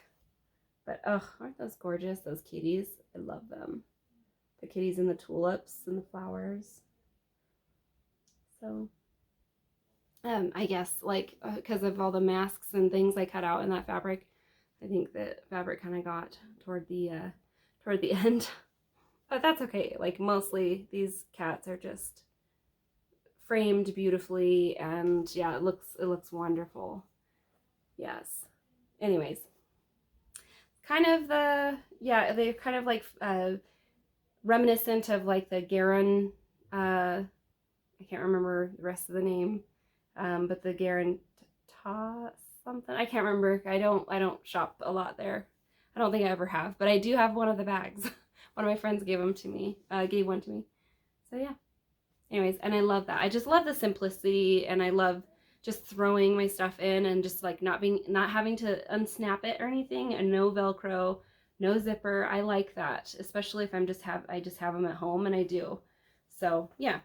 But oh, aren't those gorgeous, those kitties? I love them. The kitties and the tulips and the flowers. So I guess like because of all the masks and things I cut out in that fabric, I think that fabric kind of got toward the end. But that's okay. Like mostly these cats are just framed beautifully, and yeah, it looks wonderful. Yes. Anyways, kind of they're kind of like reminiscent of like the Garin, I can't remember the rest of the name, but the Garin something, I can't remember. I don't shop a lot there. I don't think I ever have, but I do have one of the bags. One of my friends gave one to me. So yeah. Anyways, and I love that. I just love the simplicity, and I love just throwing my stuff in and just like not having to unsnap it or anything, and no Velcro, no zipper. I like that, especially if I just have them at home, and I do. So yeah.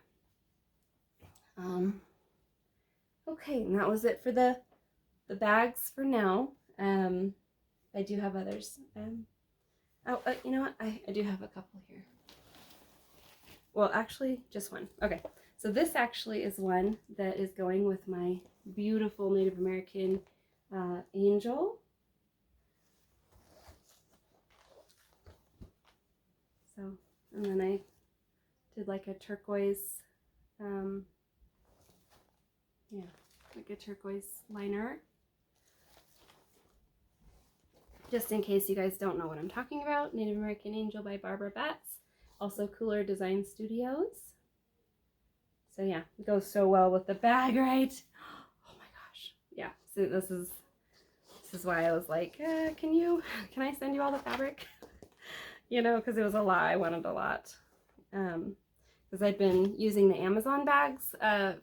Okay, and that was it for the bags for now. I do have others. You know what? I do have a couple here. Well, actually, just one. Okay, so this actually is one that is going with my beautiful Native American angel. So, and then I did like a turquoise, yeah, like a turquoise liner. Just in case you guys don't know what I'm talking about, Native American Angel by Barbara Batts. Also Cooler Design Studios. So yeah, it goes so well with the bag, right? Oh my gosh. Yeah, So this is why I was like, can I send you all the fabric? You know, because it was a lot. I wanted a lot. Because I'd been using the Amazon bags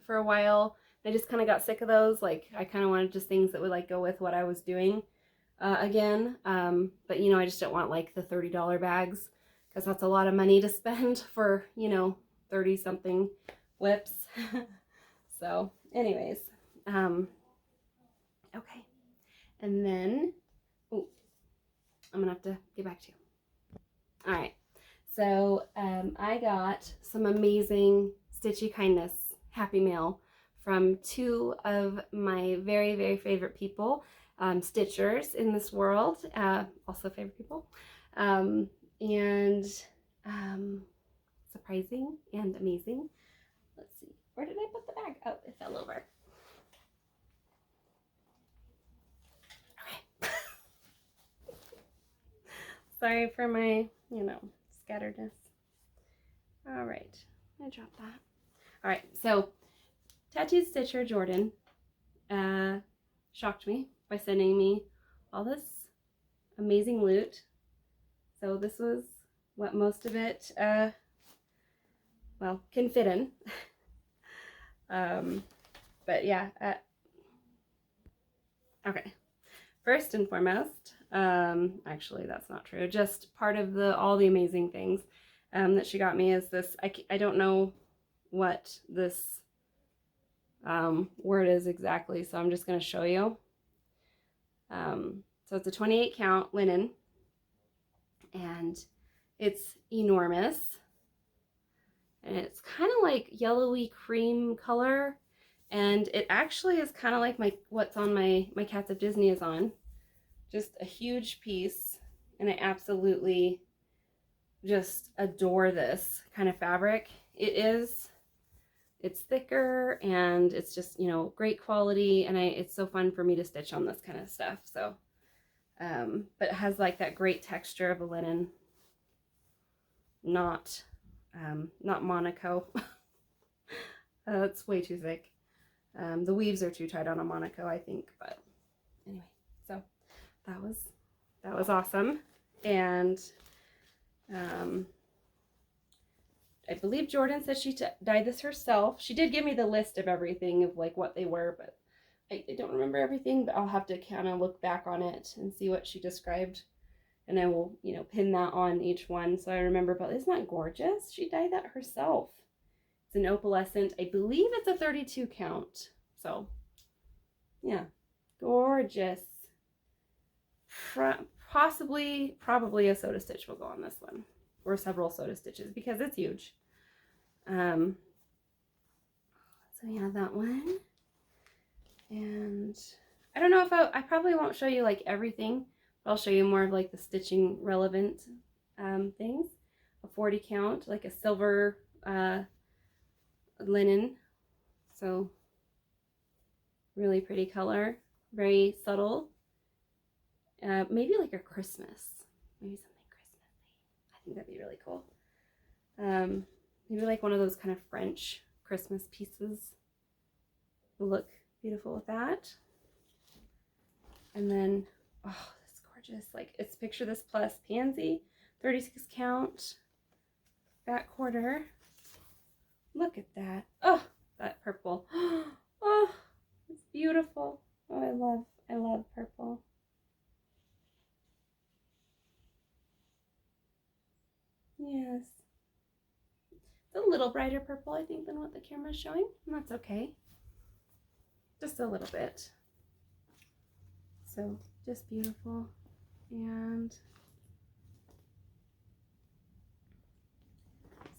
for a while. I just kind of got sick of those. Like, I kind of wanted just things that would like go with what I was doing again. But you know, I just don't want like the $30 bags, because that's a lot of money to spend for, you know, 30 something whips. So anyways, okay. And then, oh, I'm gonna have to get back to you. All right. So I got some amazing Stitchy Kindness Happy Mail from two of my very, very favorite people, Stitchers in this world, also favorite people, and surprising and amazing. Let's see, where did I put the bag? Oh, it fell over. Okay. Sorry for my, you know, scatteredness. All right, I dropped that. All right, so Tattooed Stitcher Jordan shocked me by sending me all this amazing loot. So this was what most of it, well, can fit in. But yeah, okay. First and foremost, actually that's not true. Just part of all the amazing things that she got me is this. I don't know what this word is exactly, so I'm just going to show you. So it's a 28 count linen, and it's enormous, and it's kind of like yellowy cream color, and it actually is kind of like what's on my Cats of Disney is on. Just a huge piece, and I absolutely just adore this kind of fabric. It's thicker, and it's just, you know, great quality, and it's so fun for me to stitch on this kind of stuff. So but it has like that great texture of a linen, not Monaco. It's way too thick. The weaves are too tight on a Monaco, I think, but anyway, so that was awesome. And I believe Jordan said she dyed this herself. She did give me the list of everything of like what they were, but I don't remember everything, but I'll have to kind of look back on it and see what she described, and I will, you know, pin that on each one so I remember. But isn't that gorgeous? She dyed that herself. It's an opalescent. I believe it's a 32 count. So yeah, gorgeous. Probably a Soda Stitch will go on this one, or several Soda Stitches, because it's huge. So yeah, that one. And I don't know if I probably won't show you like everything, but I'll show you more of like the stitching relevant things. A 40 count, like a silver linen. So really pretty color, very subtle. Maybe like a Christmas, maybe something Christmassy. I think that'd be really cool. Maybe like one of those kind of French Christmas pieces will look beautiful with that. And then, oh, this gorgeous, like, it's picture this plus pansy, 36 count, fat quarter. Look at that. Oh, that purple. Oh, it's beautiful. Oh, I love purple. Yes. It's a little brighter purple, I think, than what the camera's showing, and that's okay. Just a little bit. So just beautiful. And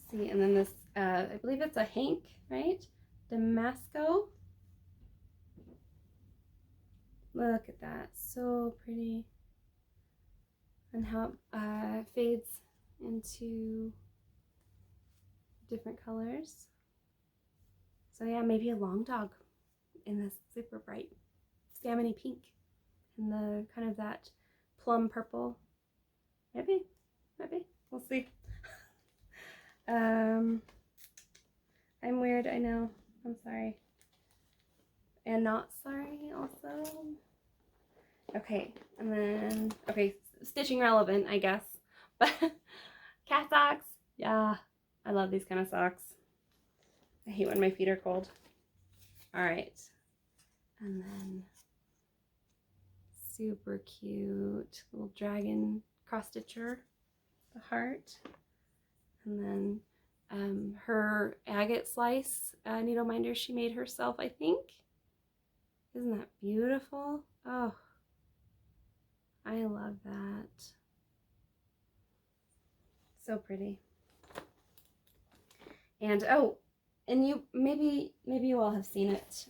see, and then this, I believe it's a Hank, right? Damasco. Look at that, so pretty. And how it fades into different colors. So yeah, maybe a long dog in this super bright salmony pink and the kind of that plum purple. Maybe, we'll see. I'm weird, I know, I'm sorry. and not sorry also. Okay, and then, okay, stitching relevant, I guess. But cat socks. Yeah, I love these kind of socks. I hate when my feet are cold. All right. And then super cute little dragon cross stitcher, the heart. And then her agate slice needle minder she made herself, I think. Isn't that beautiful? Oh, I love that. So pretty. And oh, and you maybe you all have seen it,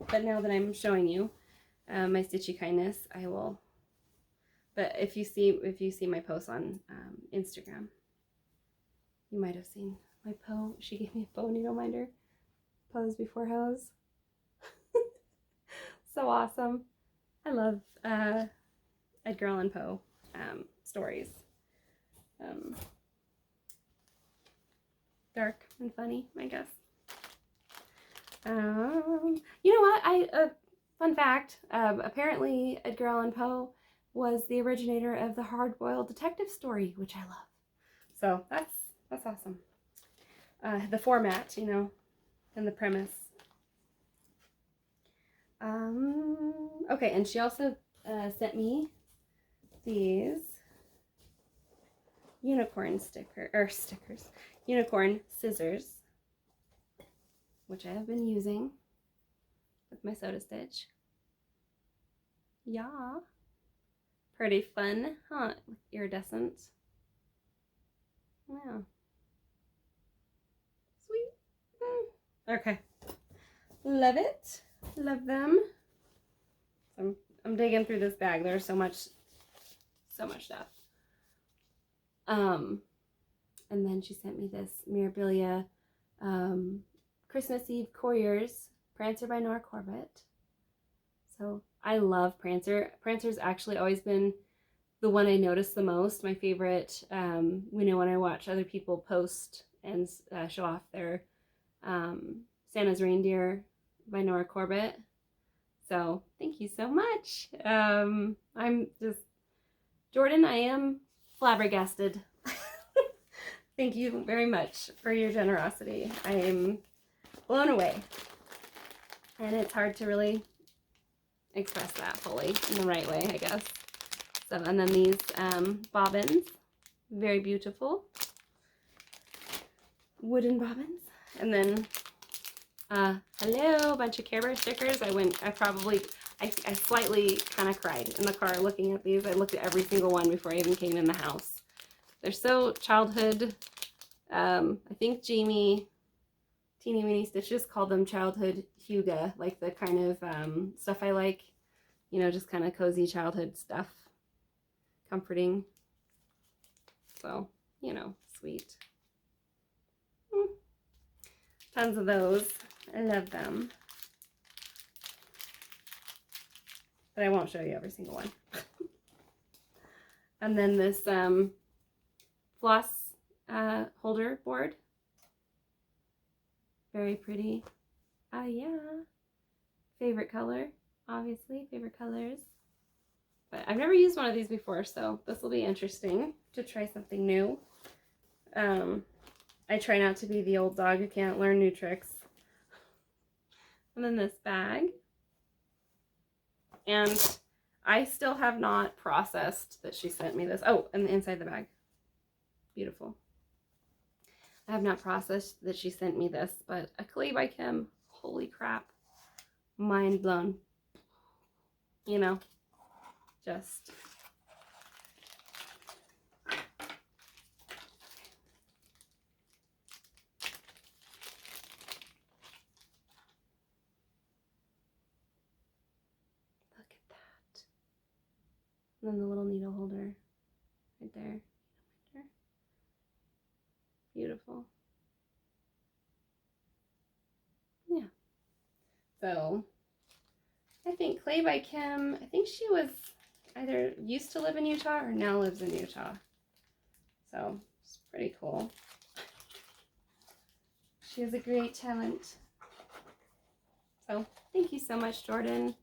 but now that I'm showing you my stitchy kindness, I will. But if you see my posts on Instagram, you might have seen my Poe. She gave me a Poe needle minder. Pose before hose. So awesome. I love Edgar Allan Poe stories. Dark and funny, I guess. You know what? Fun fact. Apparently, Edgar Allan Poe was the originator of the hard-boiled detective story, which I love. So that's awesome. The format, you know, and the premise. Okay, and she also sent me these unicorn unicorn scissors, which I have been using with my Soda Stitch. Yeah. Pretty fun, huh? With iridescent. Yeah. Sweet. Okay. Love it. Love them. I'm digging through this bag. There's so much stuff. And then she sent me this Mirabilia Christmas Eve Couriers Prancer by Nora Corbett. So I love Prancer. Prancer's actually always been the one I notice the most. My favorite, you know, when I watch other people post and show off their Santa's Reindeer by Nora Corbett. So thank you so much. I'm just, Jordan, I am flabbergasted. Thank you very much for your generosity. I am blown away. And it's hard to really express that fully in the right way, I guess. So, and then these bobbins, very beautiful. Wooden bobbins. And then, hello, a bunch of Care Bear stickers. I slightly kind of cried in the car looking at these. I looked at every single one before I even came in the house. They're so childhood. I think Jamie, Teeny Weeny Stitches, called them childhood hygge, like the kind of stuff I like. You know, just kind of cozy childhood stuff. Comforting. So, you know, sweet. Tons of those. I love them. But I won't show you every single one. And then this floss holder board. Very pretty. Yeah. Favorite color, obviously. Favorite colors. But I've never used one of these before, so this will be interesting to try something new. I try not to be the old dog who can't learn new tricks. And then this bag. And I still have not processed that she sent me this. Oh, and the inside the bag. Beautiful. I have not processed that she sent me this, but a clay by Kim. Holy crap. Mind blown. You know, just... And then the little needle holder right there. Beautiful. Yeah. So I think Clay by Kim, I think she was either used to live in Utah or now lives in Utah. So it's pretty cool. She has a great talent. So thank you so much, Jordan.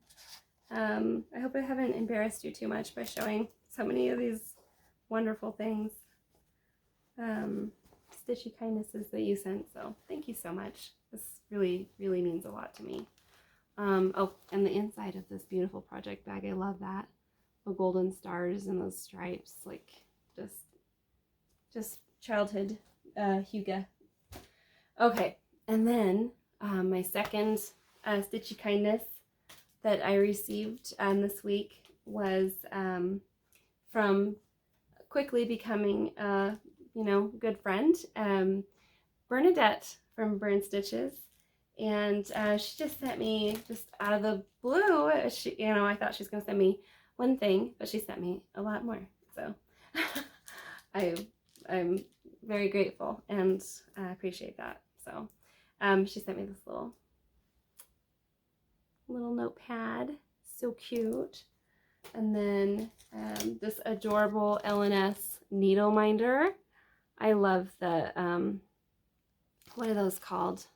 I hope I haven't embarrassed you too much by showing so many of these wonderful things. Stitchy kindnesses that you sent, so thank you so much. This really, really means a lot to me. Oh, and the inside of this beautiful project bag, I love that. The golden stars and those stripes, like just childhood hygge. Okay, and then my second stitchy kindness that I received this week was from quickly becoming a good friend, Bernadette from Burn Stitches, and she just sent me, just out of the blue, I thought she was gonna send me one thing, but she sent me a lot more. So I'm very grateful and I appreciate that. So she sent me this little notepad, so cute. And then this adorable L&S needle minder. I love the, what are those called?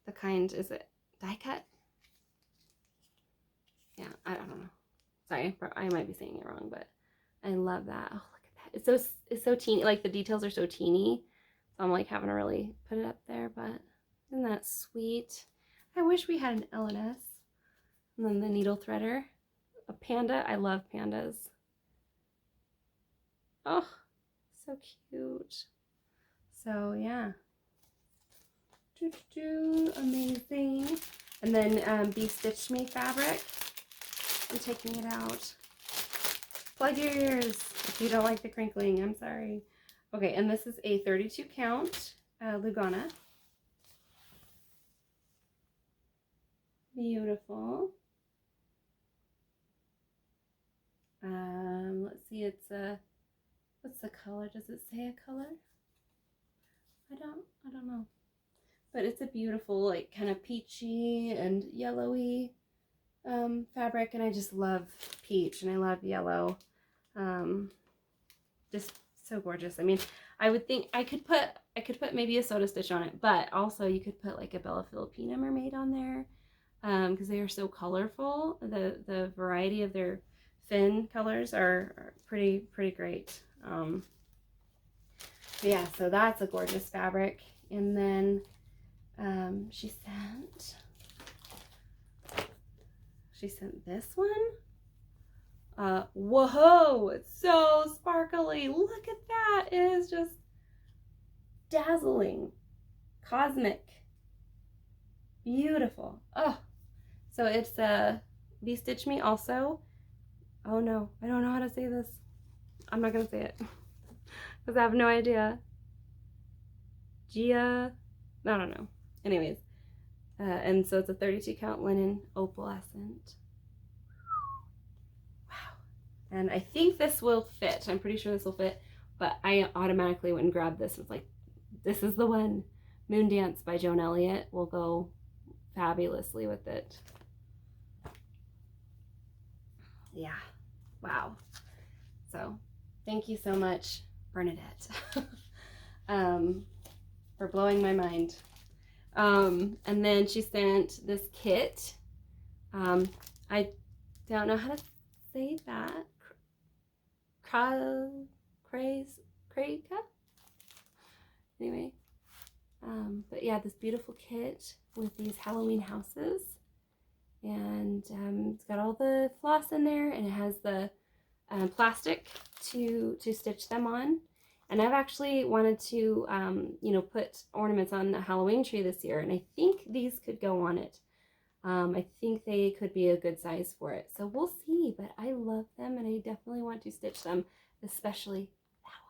The kind, is it die cut? Yeah, I don't know. Sorry, I might be saying it wrong, but I love that. Oh, look at that. It's so teeny, like the details are so teeny. So I'm like having to really put it up there, but isn't that sweet? I wish we had an L&S. And then the needle threader. A panda. I love pandas. Oh, so cute. So yeah. Amazing. And then Be Stitch Me fabric. I'm taking it out. Plug your ears if you don't like the crinkling. I'm sorry. Okay, and this is a 32 count Lugana. Beautiful. Let's see, it's what's the color? Does it say a color? I don't know. But it's a beautiful, like, kind of peachy and yellowy fabric, and I just love peach and I love yellow. Just so gorgeous. I mean, I would think I could put maybe a soda stitch on it, but also you could put like a Bella Filipina mermaid on there, because they are so colorful. The variety of their fin colors are pretty great. Yeah, so that's a gorgeous fabric. And then she sent this one. Whoa, it's so sparkly. Look at that. It is just dazzling, cosmic, beautiful. Oh, so it's Be Stitch Me also. Oh no, I don't know how to say this. I'm not gonna say it because I have no idea. Gia, I don't know. Anyways, and so it's a 32 count linen opalescent. Wow. And I think this will fit. I'm pretty sure this will fit, but I automatically went and grabbed this. It was like, this is the one. Moon Dance by Joan Elliott will go fabulously with it. Yeah. Wow. So thank you so much, Bernadette, for blowing my mind. And then she sent this kit. I don't know how to say that. Kraka? Anyway. But yeah, this beautiful kit with these Halloween houses. And it's got all the floss in there, and it has the plastic to stitch them on. And I've actually wanted to, put ornaments on the Halloween tree this year, and I think these could go on it. I think they could be a good size for it. So we'll see, but I love them, and I definitely want to stitch them, especially that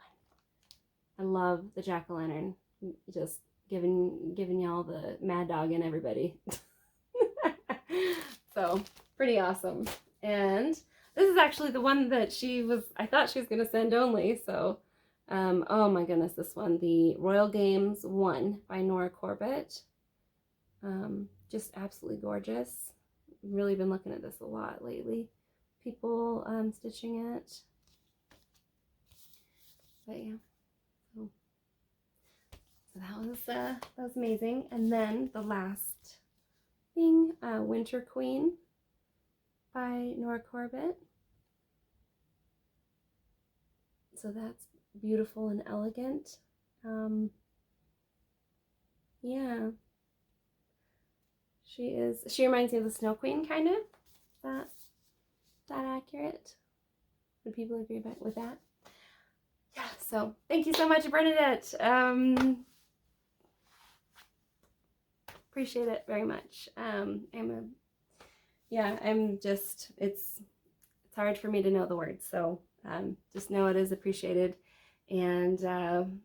one. I love the jack-o'-lantern, just giving y'all the mad dog and everybody. So pretty awesome. And this is actually the one that I thought she was going to send only. So, oh my goodness, this one, the Royal Games 1 by Nora Corbett. Just absolutely gorgeous. Really been looking at this a lot lately. People stitching it. But yeah. So that was amazing. And then the last everything. Winter Queen by Nora Corbett. So that's beautiful and elegant. Yeah. She reminds me of the Snow Queen, kind of. Is that accurate? Would people agree with that? Yeah, so thank you so much, Bernadette. Appreciate it very much. It's hard for me to know the words, so just know it is appreciated, and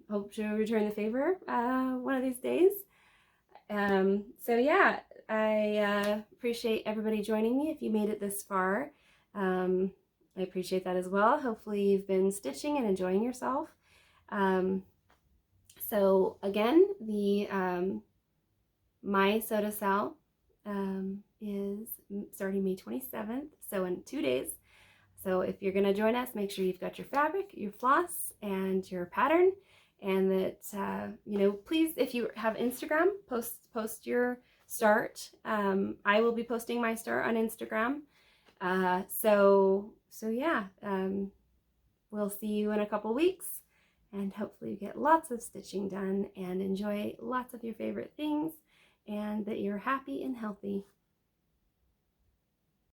hope to return the favor one of these days. So yeah, I appreciate everybody joining me. If you made it this far, I appreciate that as well. Hopefully you've been stitching and enjoying yourself. So again, the My Soda SAL is starting May 27th, so in 2 days. So if you're going to join us, make sure you've got your fabric, your floss, and your pattern, and that, you know, please, if you have Instagram, post your start. I will be posting my start on Instagram. So yeah, we'll see you in a couple weeks, and hopefully you get lots of stitching done and enjoy lots of your favorite things, and that you're happy and healthy.